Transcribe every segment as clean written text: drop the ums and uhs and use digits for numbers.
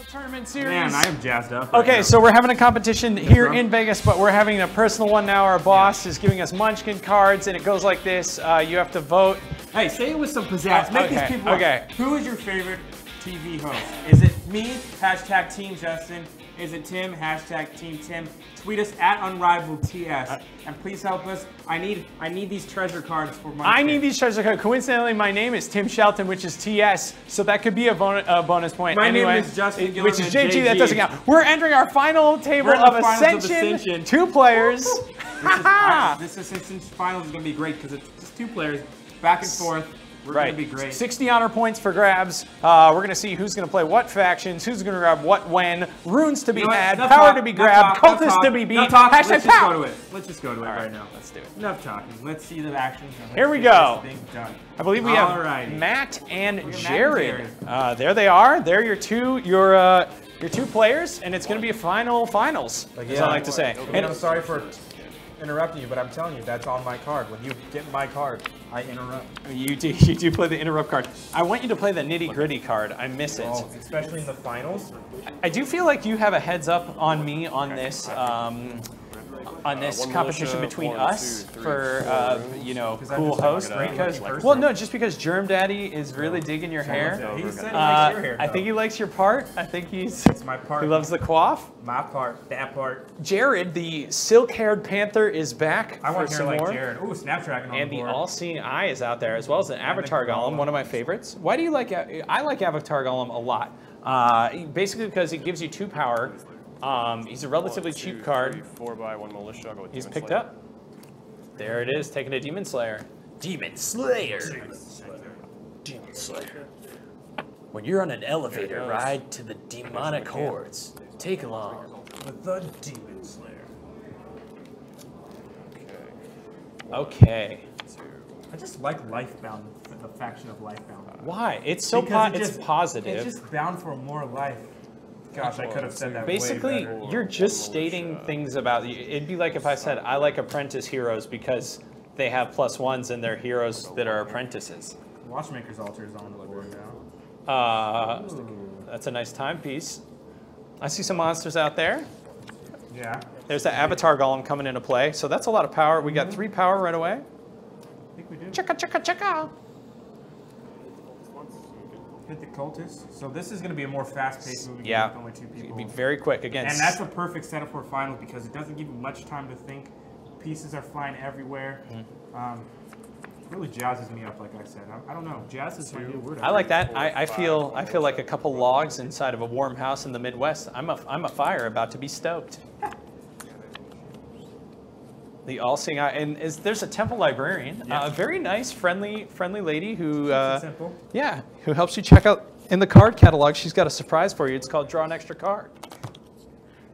Tournament series. Man, I am jazzed up. Okay, so we're having a competition here in Vegas, but we're having a personal one now. Our boss is giving us Munchkin cards, and it goes like this. You have to vote. Hey, say it with some pizzazz. Make these people. Okay. Who is your favorite TV host? Is it me? Hashtag Team Justin. Is it Tim? Hashtag Team Tim. Tweet us at Unrivaled TS, and please help us. I need these treasure cards for my. I need these treasure cards. Coincidentally, my name is Tim Shelton, which is TS, so that could be a bonus point. My anyway, name is Justin Gilliam, which is JG. That doesn't count. We're entering our final table of Ascension. 2 players. This Ascension finals is gonna be great because it's just 2 players, back and forth. We're gonna be great. 60 honor points for grabs. We're gonna see who's gonna play what factions, who's gonna grab what when, runes to be had, power to be grabbed, cultists to be beat. Hashtag power. Let's just go to it right now. Let's do it. Enough talking. Let's see the action. Here we go. Done. I believe we have Matt and Jared. There they are. They're your two players, and it's gonna be a finals. As I like to say. And I'm sorry for interrupting you, but I'm telling you, that's on my card. When you get my card, I interrupt. You do play the interrupt card. I want you to play the nitty-gritty card. I miss it. Oh, especially in the finals. I do feel like you have a heads up on me on this competition between us for cool host. Because just because Germ Daddy is really digging your hair. He said he likes your hair. I think he likes your part. I think it's my part. He loves the coif. My part, that part. Jared, the silk-haired panther, is back. I want for hair some like more. Jared. Ooh, Snapdragon on And the the board. all-seeing eye is out there, as well as an Avatar Golem, one of my favorites. Why do you like? I like Avatar Golem a lot. Basically because he gives you 2 power. He's a relatively cheap card. 4/1 militia. I'll go with He's Demon picked Slayer. up. There it is, taking a Demon Slayer. Demon Slayer. Demon Slayer. When you're on an elevator ride to the demonic hordes, take along with the Demon Slayer. Okay. I just like Lifebound, the faction of Lifebound. Why? It's so it's positive. It's just bound for more life. Gosh, I could have said that Basically, way better. you're just stating things about you. It'd be like if I said, I like apprentice heroes because they have +1s and they're heroes that are apprentices. Watchmaker's Altar is on the board now. That's a nice timepiece. I see some monsters out there. Yeah. There's the Avatar Golem coming into play. So that's a lot of power. We got 3 power right away. I think we do. Chicka, chicka, chicka. Hit the cultists. So this is going to be a more fast-paced movie with only 2 people. It'd be very quick again. And that's a perfect setup for finals because it doesn't give you much time to think. Pieces are flying everywhere. Really jazzes me up, like I said. I don't know. Jazz is my new word. I like that. I feel like a couple logs inside of a warm house in the Midwest. I'm a fire about to be stoked. The all-seeing eye, and there's a temple librarian, a very nice, friendly lady who, who helps you check out in the card catalog. She's got a surprise for you. It's called Draw an Extra Card.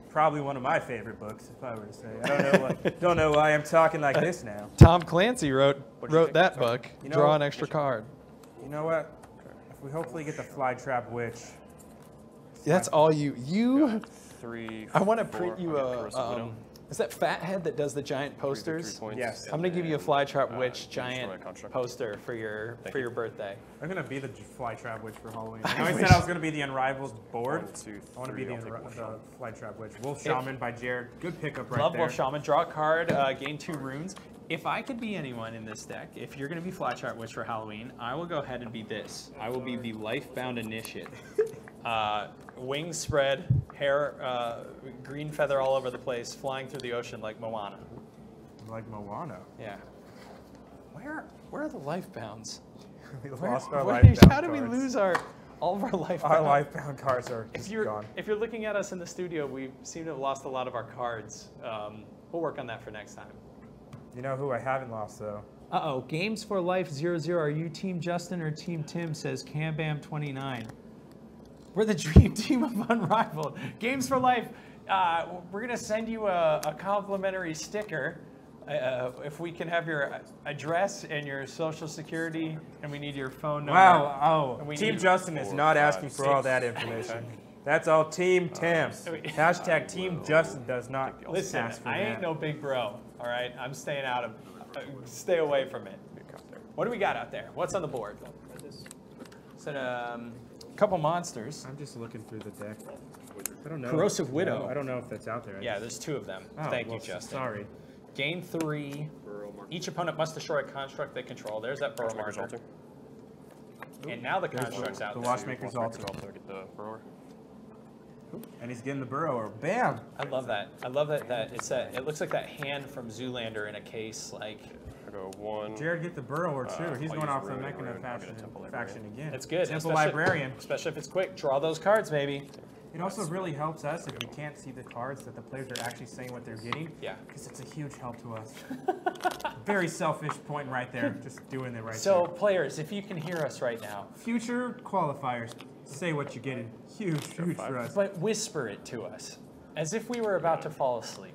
Probably one of my favorite books, if I were to say. I don't know why I'm talking like this now. Tom Clancy wrote that book. Draw an Extra Card. You know what? If we hopefully get the Flytrap Witch. That's all you. 3. I want to print you a. Is that Fathead that does the giant posters? Yes. I'm gonna give you a Flytrap Witch giant poster for your birthday. I'm gonna be the Flytrap Witch for Halloween. I always said I was gonna be the Unrivaled board. I want to be the Flytrap Witch. Wolf Shaman by Jared. Good pickup right there. Love Wolf Shaman. Draw a card, gain 2 runes. If I could be anyone in this deck, if you're gonna be Flytrap Witch for Halloween, I will go ahead and be this. I will be the Lifebound Initiate. Wings spread, hair, green feather all over the place, flying through the ocean like Moana. Like Moana? Yeah. Where are the Lifebounds? We lost our Lifebound How did we lose all of our Lifebound? Our Lifebound cards are just gone. If you're looking at us in the studio, we seem to have lost a lot of our cards. We'll work on that for next time. You know who I haven't lost, though? Uh-oh. Games for Life 00. Are you Team Justin or Team Tim, says CamBam29. We're the dream team of Unrivaled. Games for Life, we're going to send you a complimentary sticker if we can have your address and your social security, and we need your phone number. Wow, Team Justin is not asking for all that information. That's all Team Tim. Hashtag Team Justin does not ask for I ain't no big bro, all right? I'm staying out of, stay away from it. What do we got out there? What's on the board? Is it couple monsters. I'm just looking through the deck. I don't know. Corrosive Widow. I don't know if that's out there. Yeah, there's 2 of them. Thank you, Justin. Sorry. Gain 3. Each opponent must destroy a construct they control. There's that burrow marker. Altar. And now the construct's out The there. Watchmaker's Altar. Get the burrower. And he's getting the burrower. Bam! I love that. I love that. It looks like that hand from Zoolander in a case. Like, I go 1. Jared get the burrower too. He's I'll going use off the Rune, Mechana Rune. I'll get a Temple faction again. it's good. Temple especially- Librarian. Especially if it's quick. Draw those cards, baby. It also really helps us if we can't see the cards that the players are actually saying what they're getting. Yeah. Because it's a huge help to us. Very selfish point right there. Just doing it right So, there. players, if you can hear us right now, Future qualifiers, say what you're getting. Huge for us. but whisper it to us, as if we were about to fall asleep.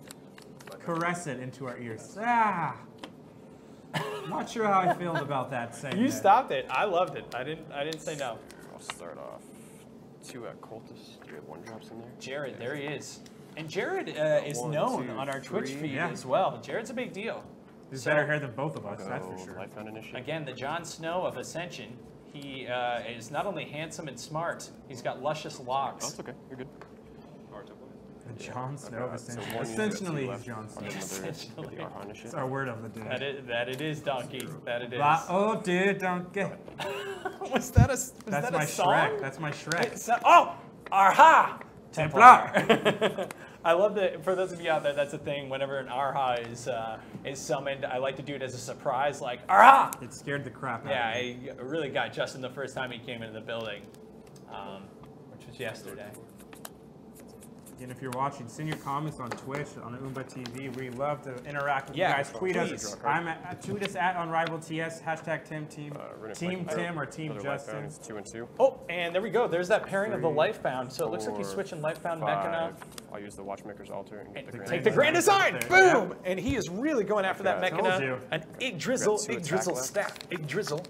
Caress it into our ears. Ah! Not sure how I feel about that saying You that. stopped it. I loved it. I didn't say no. I'll start off 2 at Cultist. Do you have 1 drops in there? Jared, there he is. And Jared is 1, known 2, on our Twitch 3. feed Yeah. as well. Jared's a big deal. He's So- better hair than both of us, Go that's for sure. Lifebound Initiative. Again, the Jon Snow of Ascension. He is not only handsome and smart, he's got luscious Oh, locks. it's okay. You're good. The Jon Snow of So Ascension. 1 Essentially, unit he's left. Jon Snow. Another Essentially. the Arha Initiative. It's our word of the day. That it is, Donkey. That it is. Oh, dude, don't get. was that a That's my song? Shrek. That's my Shrek. Oh! Arha! Templar. I love that. For those of you out there, that's a thing. Whenever an Arha is summoned, I like to do it as a surprise, like Arha! It scared the crap out Yeah, of me. I really got Justin the first time he came into the building, which was yesterday. And if you're watching, send your comments on Twitch, on Oomba TV. We love to interact with Yeah, you guys. Tweet please. us. Tweet us at UnrivaledTS, hashtag Team Tim or Team Another Justin. Lifebound is 2 and 2. Oh, and there we go. There's that pairing of the 3, Lifebound. So it looks like he's 4, switching Lifebound 5. Mechana. I'll use the Watchmaker's Altar and get the Take Grand the Grand Design! There. Boom! And he is really going after that Okay, I told Mechana. you. An Ig Drizzle, Got 2 Ig attack Drizzle left. staff, Ig Drizzle.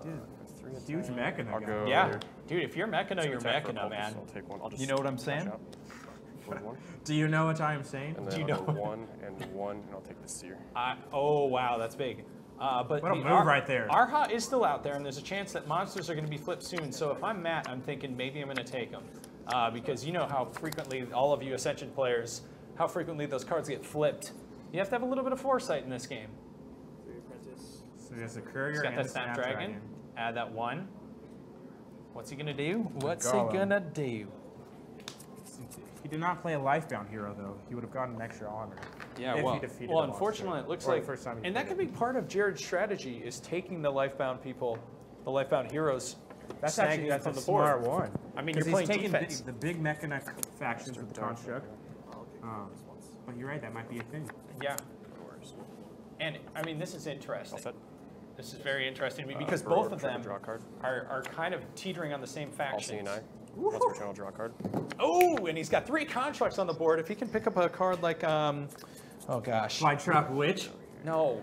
Dude, 3 attack. huge Mechana I'll guy. go. Yeah, dude, if you're Mechana, 2 you're attack for Mechana, Cultist, man. I'll take 1. I'll just You know what I'm saying? flash out. 1, Do you know what I am saying? and Do then you I'll go know- 1 and 1, and I'll take the Seer. Oh, wow, that's big. But What a the move right there. Arha is still out there, and there's a chance that monsters are going to be flipped soon. So if I'm Matt, I'm thinking maybe I'm going to take them. Because you know how frequently, all of you Ascension players, how frequently those cards get flipped. You have to have a little bit of foresight in this game. So he has a Courier He's got and that a Snapdragon. Add that 1. What's he going to do? What's he Golem. going to do? He did not play a Lifebound hero, though. He would have gotten an extra honor. Yeah, if well, he defeated well a monster. unfortunately, it looks Or the like, first time he and that played could it. be part of Jared's strategy, is taking the Lifebound people, the Lifebound heroes, That's snagging actually them from a the board. smart one. I mean, 'Cause you're he's playing taking defense. the big Mechana factions with the construct. But you're right, that might be a thing. Yeah, No worries. and I mean, this is interesting. All set. This is very interesting to me because Burrower, both of try to them draw a card. are kind of teetering on the same I'll faction. CNI. Once per turn, I'll draw a card. Oh, and he's got 3 constructs on the board. If he can pick up a card like, oh gosh. Fly Trap Witch. No.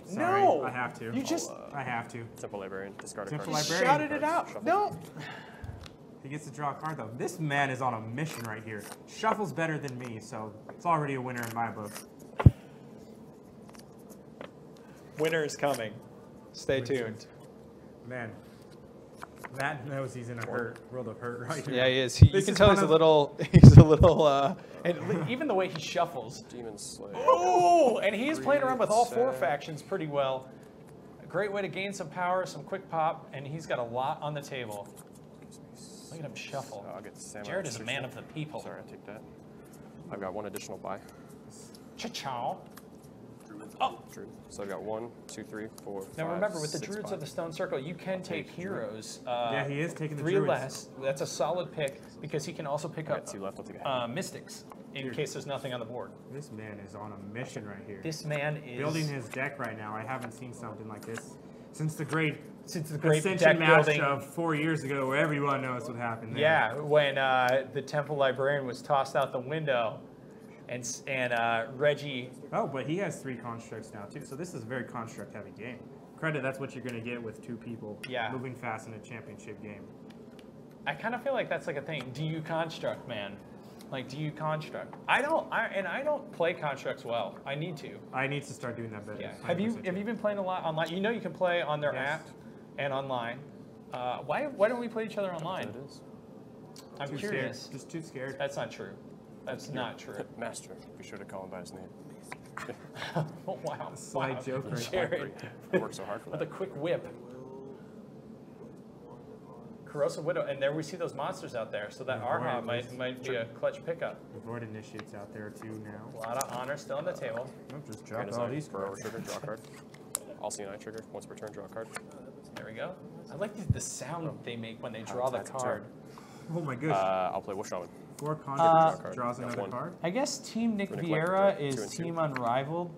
Sorry, I have to. You just I have to. Temple Librarian. Discard a Temple card. Librarian. shouted it out. Shuffle. No. He gets to draw a card, though. This man is on a mission right here. Shuffle's better than me, so it's already a winner in my book. Winter is coming. Stay tuned. Man, Matt knows he's in a world of hurt right here. Yeah, he is. You This can is tell one he's a of- little, and even the way he shuffles. Demon Slayer. Oh, and he is playing around with all 4 Sad. factions pretty well. A great way to gain some power, some quick pop, and he's got a lot on the table. Look at him shuffle. I'll get the Samurai Jared is a man Restriction. of the people. Sorry, I take that. I've got 1 additional buy. Cha-chow. Oh, Druid. So I've got 1, 2, 3, 4, 5, now remember, with the 6 Druids buy. of the Stone Circle, you can take heroes. Yeah, he is taking the 3 Druids. less. That's a solid pick because he can also pick I up got 2 left. I'll take a Mystics in case there's nothing on the board. This man is on a mission right here. This man is Building his deck right now. I haven't seen something like this since the great Ascension deck match building. of 4 years ago, where everyone knows what happened there. Yeah, when the Temple Librarian was tossed out the window, and Reggie. Oh, but he has 3 constructs now too. So this is a very construct-heavy game. Credit, that's what you're going to get with 2 people moving fast in a championship game. I kind of feel like that's like a thing. Do you construct, man? Like, do you construct? I don't. I don't play constructs well. I need to. I need to start doing that better. Yeah. Have you 100%. been playing a lot online? You know you can play on their Yes. app and online. Why don't we play each other online? It is. I'm Too curious. scared. Just too scared. That's not true. That's not true. Master. Be sure to call him by his name. Oh, wow. Slight Wow. joke right Jared, I worked so hard for with a that. quick whip. Corrosive Widow, and there we see those monsters out there, so that Yeah, Arha boy, might be a clutch pickup. The Void Initiate's out there too A now. lot of honor still on the table. Nope, just Grand drop all design these for our cards. trigger, draw card. All CNI trigger, once per turn, draw a card. There we go. I like the sound they make when they draw the That's a card. Oh my gosh. I'll play Wolf Shaman. 4 Uh, conduits, draws That's another one. card. I guess Team Nick We're gonna Vieira collect the is 2 and 2. Team Unrivaled.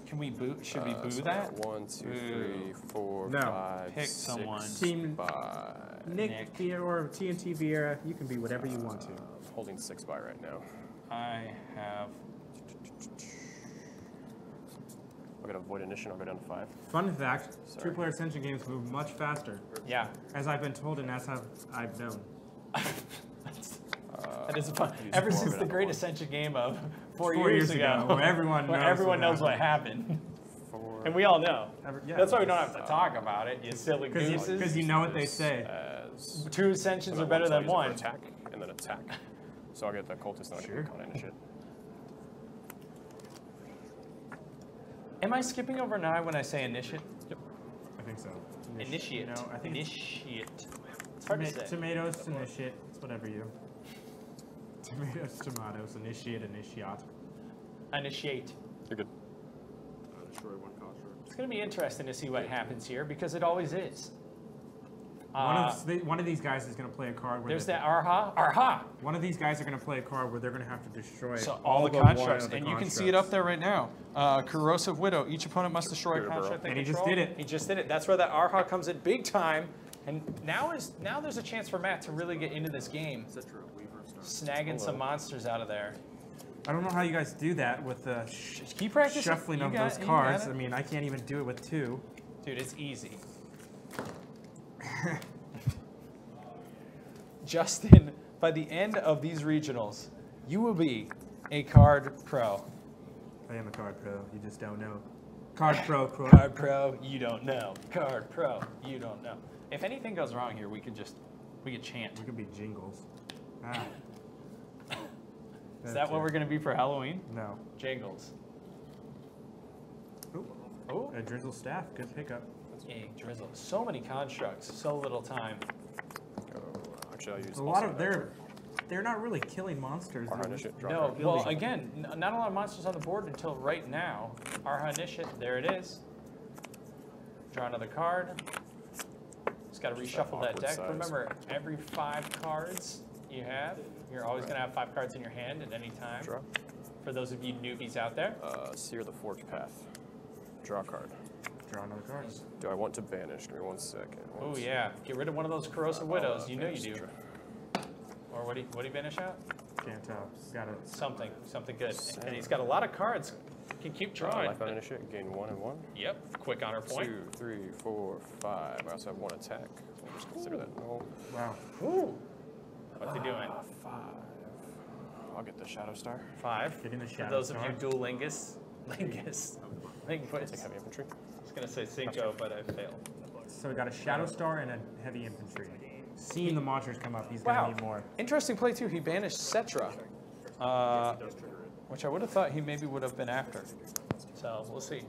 Can we boo? Should we boo So that? 1, 2, Boo. 3, 4, No. 5, Pick 6, someone. Team 5. Nick Nick. Vieira or TNT Vieira, you can be whatever you want to. Holding 6 by right now. I have. I'll get a Void Initiation, I'll go down to 5. Fun fact, Sorry. 2-player Ascension games move much faster, Yeah. as I've been told and as I've known. That is fun. use Ever four, since but the not Great one. Ascension game of 4 4 years years ago, ago, where everyone where knows everyone what knows what happened. happened. 4. And we all know. Yeah. That's why we don't have to talk about it, you silly gooses. Because you know what they say. As 2 Ascensions are better so I'll than use it for 1. Attack, and then attack. So I'll get the Cultist, not Sure. get Con Initiate. Am I skipping over 9 when I say initiate? I think so. Initiate. No, I think Initiate. It's hard to say. Tomatoes, initiate. It's whatever you. Tomatoes, tomatoes, initiate, initiate. Initiate. You're good. Destroy 1 construct. It's going to be interesting to see what happens here because it always is. One of these guys is going to play a card where There's that Arha. Arha! one of these guys are going to play a card where they're going to have to destroy So all the but one constructs, of the and you can see it up constructs. there right now. Corrosive Widow. Each opponent must destroy a Clear construct they And he just control. did it. He just did it. That's where that Arha comes in big time. And now there's a chance for Matt to really get into this game, Citra, Weaver, Star. snagging some monsters out of there. I don't know how you guys do that with the Just keep practicing. shuffling You of got those it, you cards. got I it. mean, I can't even do it with 2. Dude, it's easy. Justin, by the end of these regionals, you will be a card pro. I am a card pro. You just don't know. Card pro. Card pro, you don't know. Card pro, you don't know. If anything goes wrong here, we could chant. We could be jingles. Ah. Is that what we're gonna be for Halloween? No. Jingles. Ooh, Oh, a drizzle staff. Good pickup. yay, drizzle. So many constructs, so little time. Actually, I'll use A lot also of that they're not really killing monsters. Arha They're Initiate, draw No, card. well, again, not a lot of monsters on the board until right now. Arha Initiate, there it is. Draw another card. Just got to Just that reshuffle that awkward deck. size. Remember, every 5 cards you have, you're always going to have 5 cards in your hand at any time. Draw. For those of you newbies out there. Seer the Forked Path. Draw a card. Draw another card. Do I want to banish? Give me 1 second. Oh yeah, get rid of one of those Corrosive Widows. You know you Banish do. Citra. Or what do you banish out? Can't tell. Got it. Something good. And he's got a lot of cards. Can keep drawing. Lifeline Initiate, gain 1 and 1. Yep, quick honor point. 2, 3, 4, 5. I also have 1 attack. We'll just consider that no. Wow. Ooh. What's he doing? 5. I'll get the Shadow Star. 5. Getting the For Shadow those of Star. you dual lingus. Lingus. Take Linguist. heavy infantry. I was going to say Cinco, but I failed. So we got a Shadow Star and a Heavy Infantry. Seeing the monsters come up, he's Wow. gonna need more. Interesting play, too. He banished Cetra, which I would have thought he maybe would have been after. So we'll see.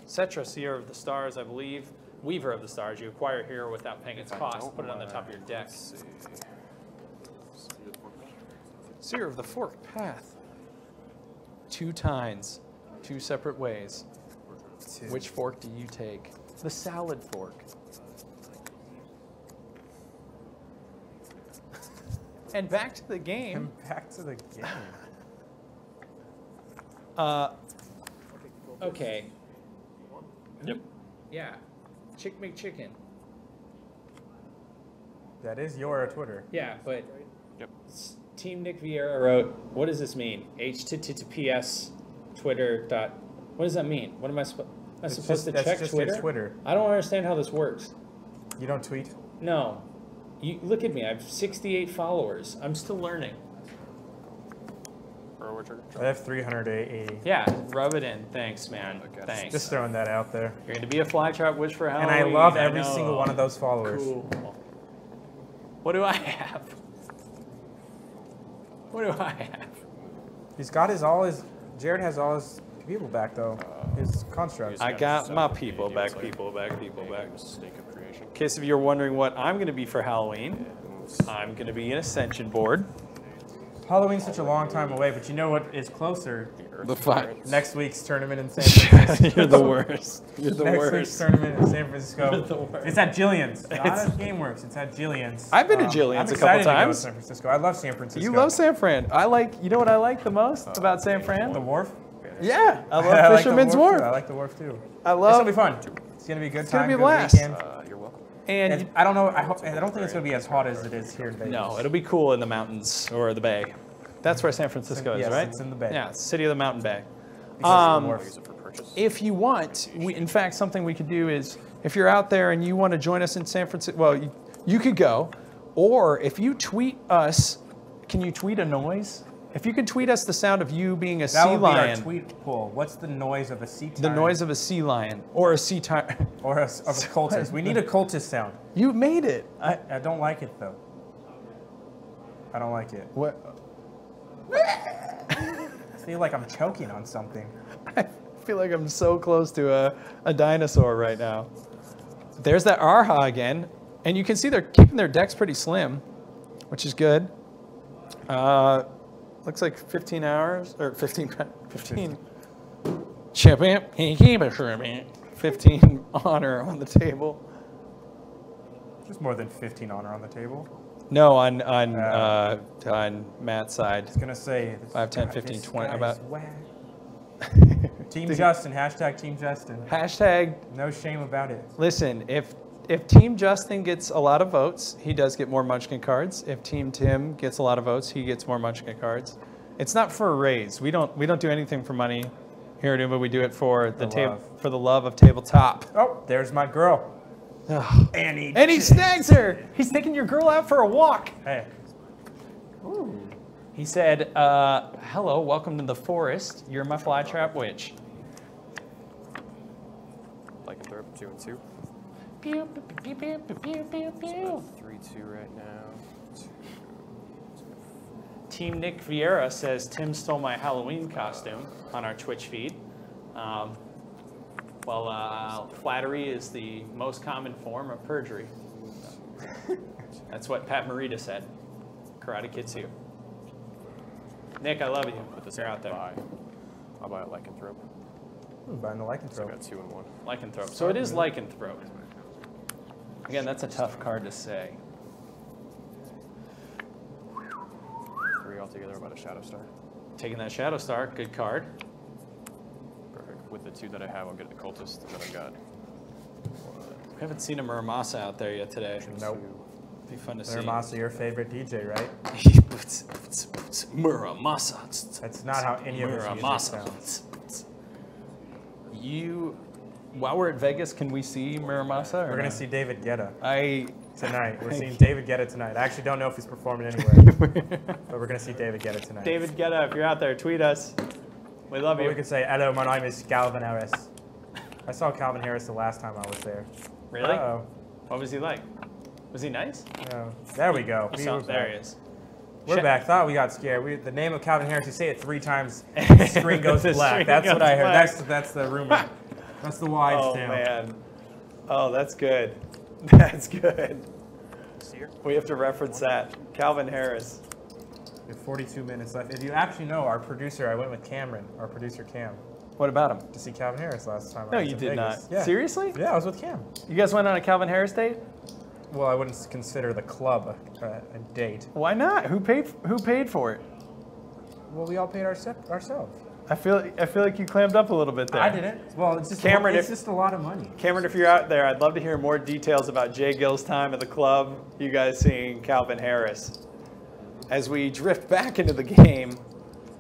Cetra, Seer of the Stars, I believe. Weaver of the Stars. You acquire here without paying its cost. Put it on the top of your deck. Let's see. Seer of the Forked Path. 2 tines. 2 separate ways. Which fork do you take? The salad fork. And back to the game. And back to the game. Okay. Yep. Yeah. Chick McChicken. That is your Twitter. Yeah, but Yep. Team Nick Vieira wrote, what does this mean? HTTPS Twitter dot. What does that mean? What am I supposed? Am I It's supposed to that's check just Twitter? Your Twitter. I don't understand how this works. You don't tweet. No. You look at me. I have 68 followers. I'm still learning. Or trigger? I have 380. Yeah, rub it in. Thanks, man. Okay. Thanks. Just throwing that out there. You're going to be a flytrap witch for And Halloween. I love every know. single one of those followers. Cool. What do I have? What do I have? He's got Jared has all his people back though. His constructs. I got my people back. Mistake of creation. In case if you're wondering what I'm going to be for Halloween, I'm going to be an Ascension board. Halloween's such a long time away, but you know what is closer? The fight. Next week's tournament in San Francisco. You're the worst. You're the Next week's worst. tournament in San Francisco. You're the worst. It's at Jillian's. Not at GameWorks. It's at Jillian's. I've been to Jillian's I'm a couple excited to go to times. San Francisco. I love San Francisco. You love San Fran. You know what I like the most about San Fran? the wharf? Yeah, I love I like the Fisherman's wharf, Wharf. too. I like the wharf too. I This love. will be fun. It's gonna be a good It's gonna time. be a good blast. weekend. You're welcome. And I don't know. I don't think it's gonna be as hot as it is here in Vegas. no, it'll be cool in the mountains or the bay. That's where San Francisco is, yes, right? it's in the bay. Yeah, it's city of the mountain bay. Because of the wharf. Use it for purchase. If you want, in fact, something we could do is, if you're out there and you want to join us in San Francisco, well, you could go, or if you tweet us, can you tweet a noise? If you can tweet us the sound of you being a That sea would be our lion, tweet poll. What's the noise of a sea the tiger? noise of a sea lion or a sea tiger. Or of a cultist. We need a cultist sound. You made it. I don't like it though. I don't like it. What? I feel like I'm choking on something. I feel like I'm so close to a dinosaur right now. There's that Arha again, and you can see they're keeping their decks pretty slim, which is good. Looks like 15 hours, or 15 champion, 15 honor on the table. There's more than 15 honor on the table. No, on Matt's side. I was gonna say 5, 10, God, 15, this 20, guy about- is whack. Team Justin, hashtag Team Justin. Hashtag, No shame about it. listen, if Team Justin gets a lot of votes, he does get more Munchkin cards. If Team Tim gets a lot of votes, he gets more Munchkin cards. It's not for a raise. We don't do anything for money here at Oomba. We do it for the love. for the love of tabletop. Oh, there's my girl. Ugh. And he snags her. He's taking your girl out for a walk. Hey. He said, hello, welcome to the forest. You're my flytrap witch. Lycanthrope, 2 and 2. Pew, pew, pew, pew, pew, pew, pew. 3-2 right now. Team Nick Vieira says Tim stole my Halloween costume on our Twitch feed. Flattery is the most common form of perjury. That's what Pat Morita said. Karate Kid 2. Nick, I love you. Put this You're out there. I'll buy a Lycanthrope. Ooh, buying the So I lycanthrope. got 2 and 1. Lycanthrope. So it is Lycanthrope. Again, that's a tough card to say. 3 altogether, about a Shadow Star. Taking that Shadow Star, good card. Perfect. With the 2 that I have, I'll get the Cultist, and then I've got We haven't seen a Muramasa out there yet today. Nope. Be fun to see. Muramasa, your favorite DJ, right? Muramasa. That's not how any of his music sounds. While we're at Vegas, can we see Muramasa? We're gonna see David Guetta tonight. We're I seeing David Guetta tonight. I actually don't know if he's performing anywhere, but we're gonna see David Guetta tonight. David Guetta, if you're out there, tweet us. We love Or you. we could say, hello, my name is Calvin Harris. I saw Calvin Harris the last time I was there. Really? Uh-oh. What was he like? Was he nice? Oh, there we go. There he is. We're back. Thought we got scared. The name of Calvin Harris, you say it 3 times, the screen goes The black. screen That's goes what I heard. black. That's the rumor. That's the wives' Oh, tale. man. Oh, that's good. That's good. We have to reference that. Calvin Harris. We have 42 minutes left. If you actually know our producer, I went with Cameron, our producer Cam, What about him? to see Calvin Harris last time. I No, was you in did Vegas. not. Yeah. Seriously? Yeah, I was with Cam. You guys went on a Calvin Harris date? Well, I wouldn't consider the club a date. Why not? Who paid for it? Well, we all paid ourselves. I feel like you clammed up a little bit there. I didn't. Well, it's just Cameron, it's if- just a lot of money. Cameron, if you're out there, I'd love to hear more details about Jay Gill's time at the club. You guys seeing Calvin Harris. As we drift back into the game,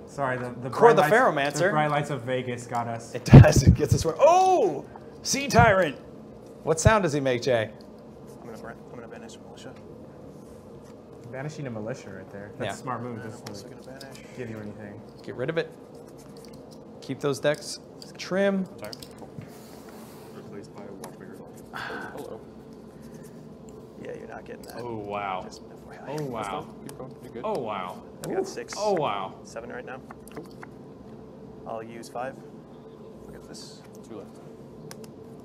Sorry, the Core bright the lights- Pharaohmancer. The bright lights of Vegas got us. it does. It gets us where. Oh, Sea Tyrant. What sound does he make, Jay? I'm gonna banish Militia. Banishing a militia right there. That's Yeah. a smart move. I'm Doesn't also gonna banish. give you anything. Get rid of it. Keep those decks trim. Sorry. Cool. Replaced by a Watchmaker's Altar. Hello. Yeah, you're not getting that. Oh, wow. Just FYI. Oh, wow. Keep going. You're good. Oh, wow. I've got 6. Oh, wow. 7 right now. I'll use 5. Look at this. 2 left.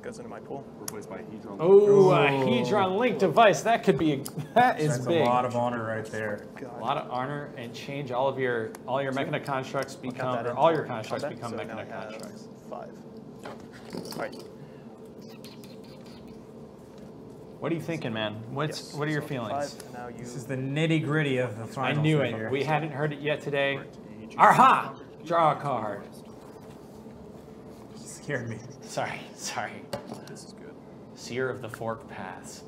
Goes into my pool. Replaced by a Hedron. Oh, a Hedron Link device. That could be, that is That's big. a lot of honor right there. A lot of honor and change all your Mechana constructs I'll become, count that or into all your constructs combat, become so now Mechana I have constructs. 5. All right. What are you thinking, man? What are your so feelings? 5, and now you. This is the nitty gritty of the I finals. knew right it. here. We hadn't heard it yet today. Aha! Draw a card. Scared me. Sorry. This is good. Seer of the Fork Paths.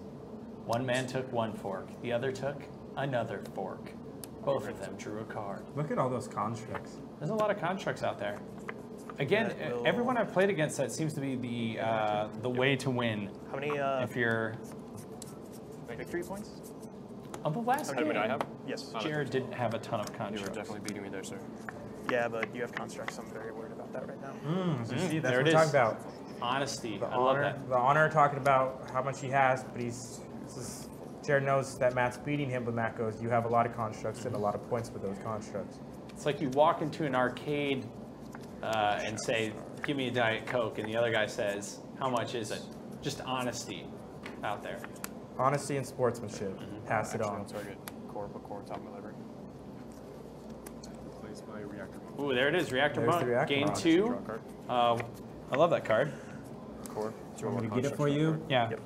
One man took one fork. The other took another fork. Both of them drew a card. Look at all those constructs. There's a lot of constructs out there. Again, That will- everyone I've played against, that seems to be the way to win. How many If you're victory points? on the last How many game, did I have? Yes. Jared didn't have a ton of You were constructs. definitely beating me there, sir. Yeah, but you have constructs. I'm very worried about that right now. So see, that's there what it we're is. talking about. Honesty. The I love honor, that. the honor talking about how much he has, but Jared knows that Matt's beating him, but Matt goes, you have a lot of constructs and a lot of points with those constructs. It's like you walk into an arcade and say, give me a Diet Coke, and the other guy says, how much is it? Just honesty out there. Honesty and sportsmanship. Pass it Actually, on. I'll target core top of my library. Replaced by a Reactor Monk. Ooh, there it is. Reactor There's the Monk. Reactor Gain Monk. 2. Draw a card. I love that card. Core. You want me to get it for you? Yeah. Yep.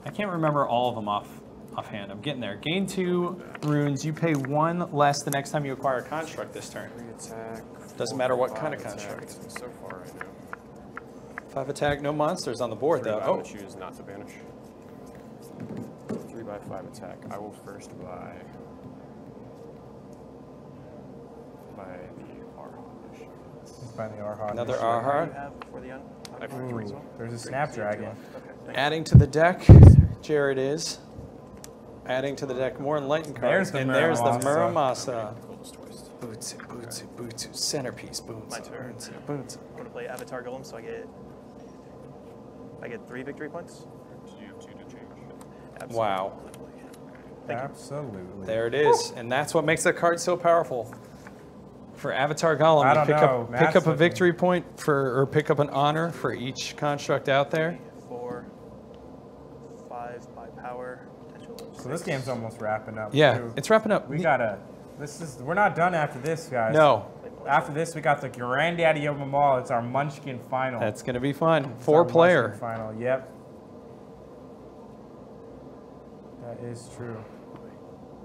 I can't remember all of them offhand. I'm getting there. Gain 2 runes. You pay 1 less the next time you acquire a construct this turn. 3 attack. Doesn't 4, matter what 5 kind of attack. construct. So far, I know. 5 attack, no monsters on the board 3, though. I'm Oh, going to choose not to banish. 3 by 5 attack. I will first buy the Arhot. By the Arhot. another What do you Arhart. have before the end? I have 3 as well. There's a Snapdragon. Okay. Thank Adding to the deck, Jared is. Adding to the deck more enlightened cards. There's the and there's the Muramasa. Muramasa. Coldest twice. Boots, centerpiece, boots. My turn. Boots. I'm gonna play Avatar Golem, so I get 3 victory points. Do you have 2 to change? Absolutely. Wow. Thank you. Absolutely. There it is. And that's what makes that card so powerful. For Avatar Golem, I you don't pick know. up Matt's a looking- victory point or pick up an honor for each construct out there. 4, 5 by power. Potential of So this 6. game's almost wrapping up. Yeah, too. it's wrapping up. We're not done after this, guys. No, After this, we got the Granddaddy of them all. It's our Munchkin final. that's going to be fun. It's our 4 player. Munchkin final. Yep. That is true.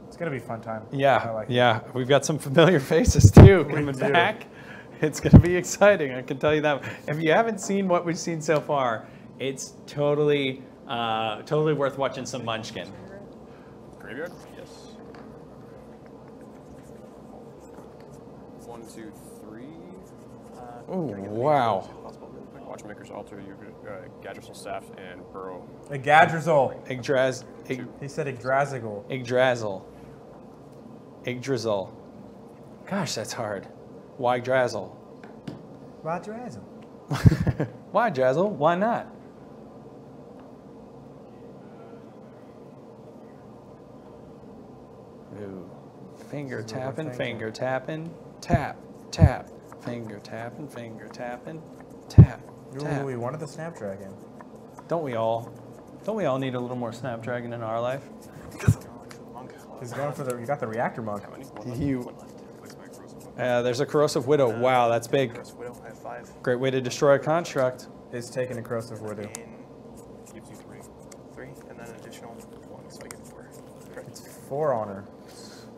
It's gonna be a fun time. I Yeah, like it. yeah. We've got some familiar faces too coming do. back. It's going to be exciting. I can tell you that. If you haven't seen what we've seen so far, it's totally worth watching some Munchkin. Graveyard? Yes. 1, 2, 3. Oh, wow. Watchmaker's Altar, Gadgersal Staff, and Burrow. A Gadrizol. He said Yggdrasil. Yggdrasil. Gosh, that's hard. Why Drazzle? Yggdrasil. Why Drazzle? Why not? Ooh. Finger This is what we're tapping, thinking. finger tapping, tap, tap, finger tapping, tap, tap. Ooh, we wanted the Snapdragon. Don't we all? Don't we all need a little more Snapdragon in our life? He's going for the. You got the Reactor Monk. How many? One left. You. One left. Replaced by a Corrosive. There's a Corrosive Widow. Wow, that's big. Cross Widow, I have 5. Great way to destroy a construct. Is taking a Corrosive Widow. Gain Gives you 3. 3, and then an additional 1, so I get 4. Correct. It's 4 honor.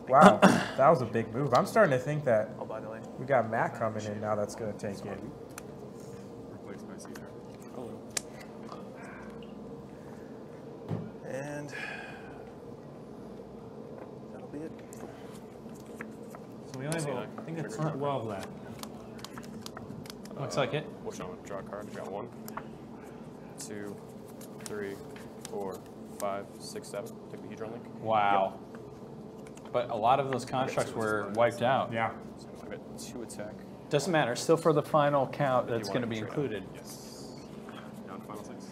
Wow, that was a big move. I'm starting to think that I'll buy the light. we got Matt coming in now. That's gonna take it. Replaced by Caesar. Hello. And that'll be it. So we only have, I think it's 12 left. Looks like it. Which one? Draw a card. Got 1, 2, 3, 4, 5, 6, 7. Take the Hedron Link. Wow. but a lot of those constructs were wiped out. Yeah. So I got 2 attack. Doesn't matter. Still for the final count, that's You going to wanna be trade included. Yes. Down to final 6.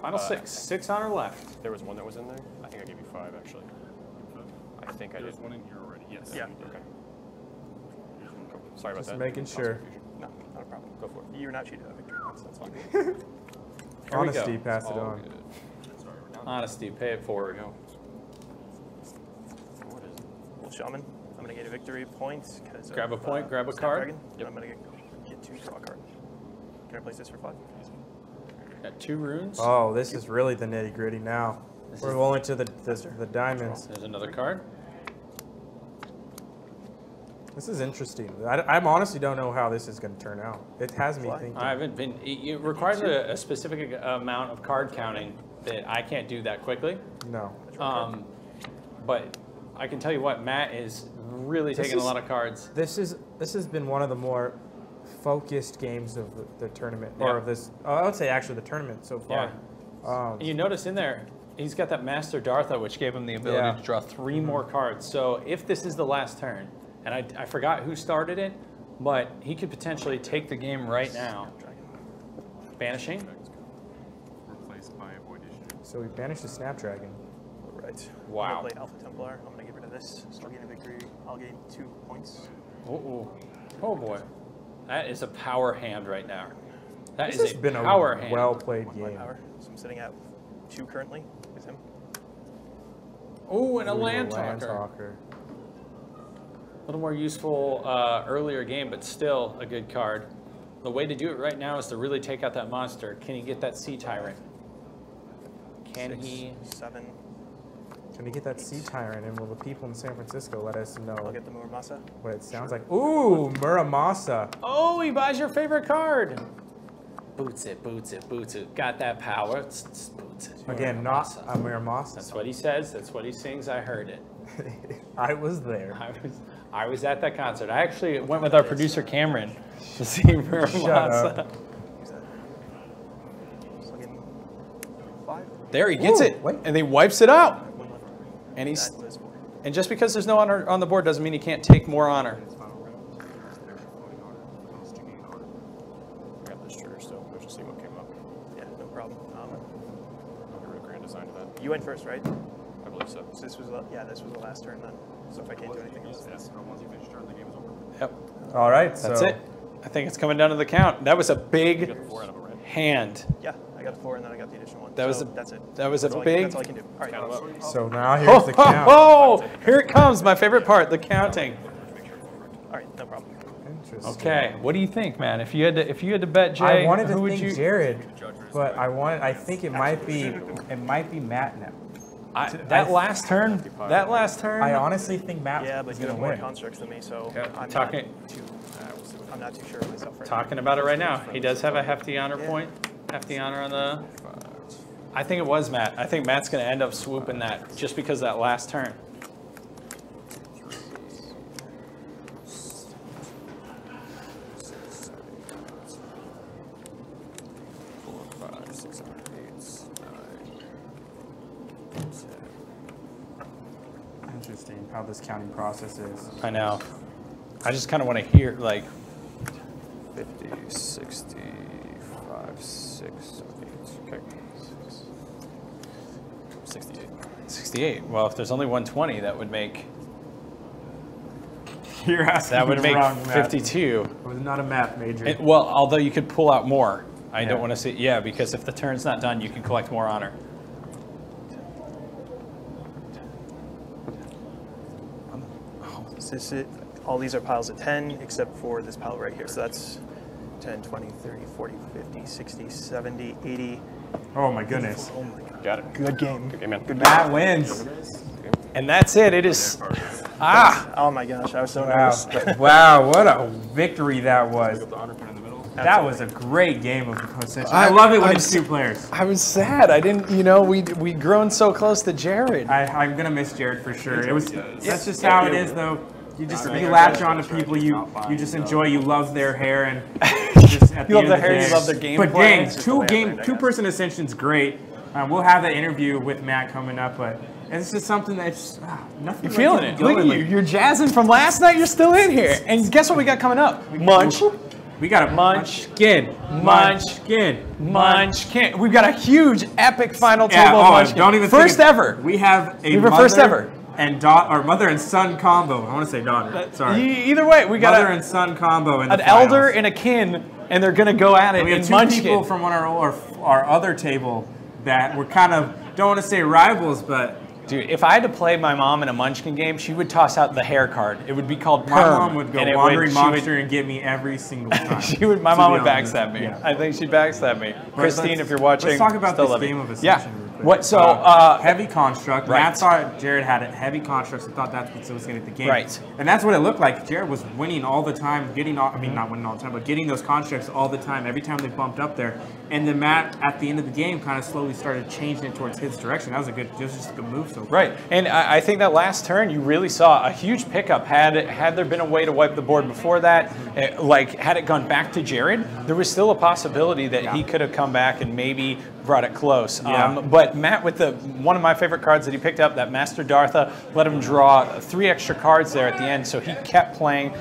Final 6. 6 honor left. There was one that was in there. I think I gave you 5 actually. I think I did. There's one in here already. Yes. Yeah. Okay. Sorry about Just that. making Lots of sure. confusion. No, not a problem. Go for it. You're not cheated at victory. That's fine. Here we Honesty, go. pass it All on. good. Sorry, we're down. Honesty, pay it forward. There we go. What is it? Well, Shaman, I'm gonna get a victory point because. Grab a point, grab a card. Yep. I'm gonna get 2 draw a card. Can I place this for 5? Got 2 runes. Oh, this is really the nitty gritty now. This We're is- rolling to the diamonds. There's another card. This is interesting. I honestly don't know how this is going to turn out. It has me thinking. I haven't been. It requires a specific amount of card counting that I can't do that quickly. No. But I can tell you what, Matt is really taking a lot of cards. This has been one of the more focused games of the tournament, Yeah. or of this. I would say actually the tournament so far. And you notice in there, he's got that Master Dartha, which gave him the ability Yeah. to draw 3 more cards. So if this is the last turn, and I forgot who started it, but he could potentially take the game right now. Banishing. Replaced by Void Issue. So we banished the Snapdragon. Right. Wow. I'm gonna play Alpha Templar. I'm gonna get rid of this. So I'll gain a victory. I'll gain 2 points. Oh boy. That is a power hand right now. That This is has a been power a hand. well-played One by game. power. So I'm sitting at 2 currently with him. Oh, and a Ooh, land Land talker. Talker. A little more useful earlier game, but still a good card. The way to do it right now is to really take out that monster. Can he get that Sea Tyrant? Can 6, he? 7. Can we get that Sea Tyrant, and will the people in San Francisco let us know I'll get the Muramasa. what it sounds like? Ooh, Muramasa. Oh, he buys your favorite card. Boots it, boots it, boots it. Got that power. Boots it. Again, not Muramasa. a Muramasa. That's what he says. That's what he sings. I heard it. I was there. I was at that concert. I actually went with our producer Cameron to see Shut Muramasa. up. Use that. So I'll gain 5. There he gets Ooh, it, wait. and he wipes it out. 1 left. And he's That was 4. and just because there's no honor on the board doesn't mean he can't take more honor. His final round. There's floating honor. Those 2 gain honor. I got this trigger still. Let's just see what came up. Yeah, no problem. I'll get rid of grand design to that. You went first, right? I believe so. So this was this was the last turn then. So if I can't do anything else. Yes. Once you finish your turn, the game is over. Yep, All right, that's so it. I think it's coming down to the count. That was a You big got the 4 out of it, right? hand. Yeah, I got 4 and then I got the additional 1. That was so a- that's it. that was a That's all big- That's all I can do. All right. Count 'em up. So now here's the count. Oh, here it comes. My favorite part, the counting. All right, no problem. Interesting. Okay, what do you think, man? If you had to bet Jay, I wanted who to would think you? Jared, but I think it might be Matt now. That last turn. I honestly think Matt Yeah, but is you going have to more win. constructs than me, so Yeah, I'm talking- not too sure of myself right Talking about it right now. He does have a hefty honor point. Hefty honor on the. I think it was Matt. I think Matt's going to end up swooping that just because of that last turn. Interesting how this counting process is. I know. I just kind of want to hear, like, 50, 60, 5, 6, 7, 8. Okay. 68. 68. Well, if there's only 120, that would make You're asking that would the make wrong Matt. 52. I was not a math major. Well, although you could pull out more. I Yeah. don't want to see. Yeah, because if the turn's not done, you can collect more honor. Is this it? All these are piles of 10 except for this pile right here. So that's 10, 20, 30, 40, 50, 60, 70, 80. Oh my goodness. Oh my god. Got it. Good game. Good game, man. Matt wins. And that's it. It is. Oh my gosh, I was so Wow. nervous. Wow, what a victory that was. The honor pin in the middle. That was a great game of Ascension. I love it when it's 2 players. I was sad. I didn't. We'd grown so close to Jared. I'm gonna miss Jared for sure. That's just how it is, though. You latch on to people you just enjoy. You love their hair and just at the You love end their of the hair, day. you love their gameplay. But dang, It's just the way I learned, I guess. 2-person Ascension's great. We'll have that interview with Matt coming up, but And it's just something that's nothing. You're feeling it. Look at you. You're jazzing from last night. You're still in here. And guess what we got coming up? Munch. We got a Munchkin. Munchkin. Munchkin. We've got a huge, epic final table of Munchkin. Don't even first ever. We have a first ever. And or mother and son combo. I want to say daughter. Sorry. Either way, we got mother and son combo in the an elder and a kin, and they're gonna go at it. We have in two Munchkin. people from our other table that were kind of, don't want to say rivals, but dude, if I had to play my mom in a Munchkin game, she would toss out the hair card. It would be called Perm. My mom would go wandering monster and get me every single time. My mom would backstab me. Yeah. I think she'd backstab me. Christine, if you're watching, let's talk about this game of Ascension. Yeah. Real quick. What? So heavy construct. Right. Matt thought Jared had it heavy constructs and thought that's what was going to get the game. Right. And that's what it looked like. Jared was winning all the time, getting all, I mean not winning all the time, but getting those constructs all the time. Every time they bumped up there, and then Matt at the end of the game kind of slowly started changing it towards his direction. That was just a good move so far. Right. And I think that last turn you really saw a huge pickup. Had there been a way to wipe the board before that, like had it gone back to Jared, there was still a possibility that he could have come back and maybe brought it close. Yeah. But Matt, with one of my favorite cards that he picked up, that Master Dartha, let him draw 3 extra cards there at the end. So he kept playing,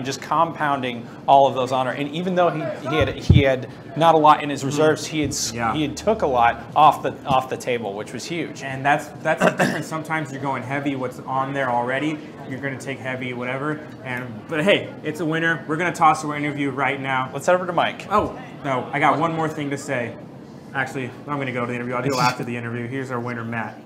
just compounding all of those honor. And even though he had not a lot in his reserves, he had took a lot off the table, which was huge. And that's the difference. Sometimes you're going heavy, what's on there already. You're going to take heavy, whatever. But hey, it's a winner. We're going to toss our interview right now. Let's head over to Mike. Oh no, I got one more thing to say. Actually, I'm going to go to the interview. I'll do it after the interview. Here's our winner, Matt.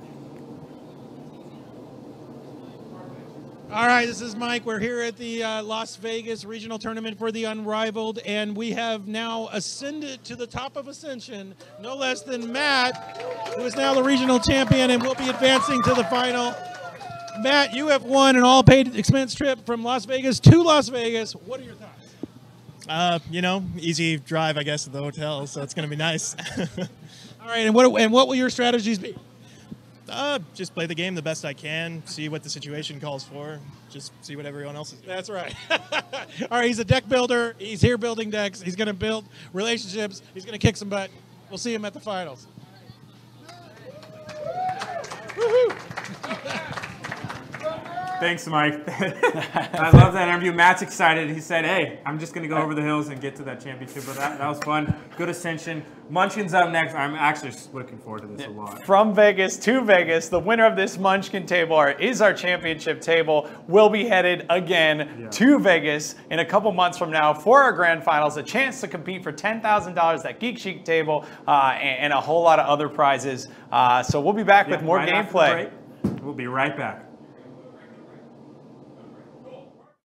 All right, this is Mike. We're here at the Las Vegas regional tournament for the Unrivaled, and we have now ascended to the top of Ascension, no less than Matt, who is now the regional champion and will be advancing to the final. Matt, you have won an all-paid expense trip from Las Vegas to Las Vegas. What are your thoughts? You know, easy drive, I guess, to the hotel, so it's going to be nice. All right, and what will your strategies be? Just play the game the best I can, see what the situation calls for, just see what everyone else is doing. That's right. All right, he's a deck builder. He's here building decks. He's going to build relationships. He's going to kick some butt. We'll see him at the finals. Woohoo! Thanks, Mike. I love that interview. Matt's excited. He said, hey, I'm just going to go over the hills and get to that championship. But that was fun. Good Ascension. Munchkin's up next. I'm actually looking forward to this a lot. From Vegas to Vegas, the winner of this Munchkin table is our championship table. We'll be headed again to Vegas in a couple months from now for our grand finals, a chance to compete for $10,000, that Geek Chic table, and a whole lot of other prizes. So we'll be back with more gameplay. We'll be right back.